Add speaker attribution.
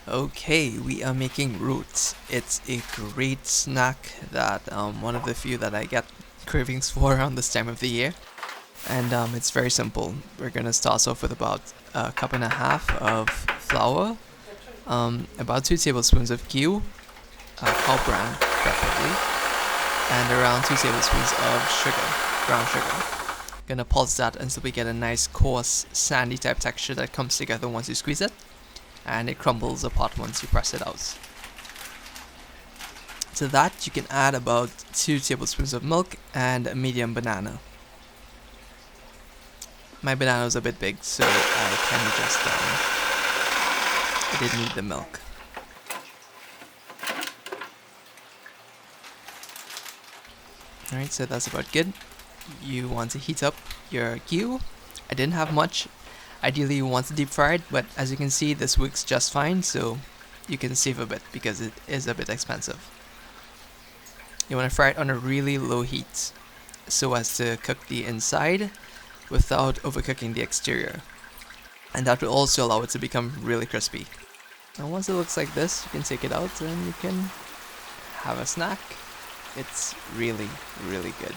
Speaker 1: Okay, we are making roots. It's a great snack that one of the few that I get cravings for around this time of the year. And it's very simple. We're gonna start off with about a cup and a half of flour, about 2 tablespoons of ghee, cow bran preferably, and around 2 tablespoons of sugar, brown sugar. Gonna pulse that until we get a nice coarse sandy type texture that comes together once you squeeze it, and it crumbles apart once you press it out. To that, you can add about 2 tablespoons of milk and a medium banana. My banana was a bit big, so I kind of just I did need the milk. Alright, so that's about good. You want to heat up your ghee. I didn't have much. Ideally, you want to deep fry it, but as you can see, this works just fine, so you can save a bit because it is a bit expensive. You want to fry it on a really low heat so as to cook the inside without overcooking the exterior. And that will also allow it to become really crispy. And once it looks like this, you can take it out and you can have a snack. It's really, really good.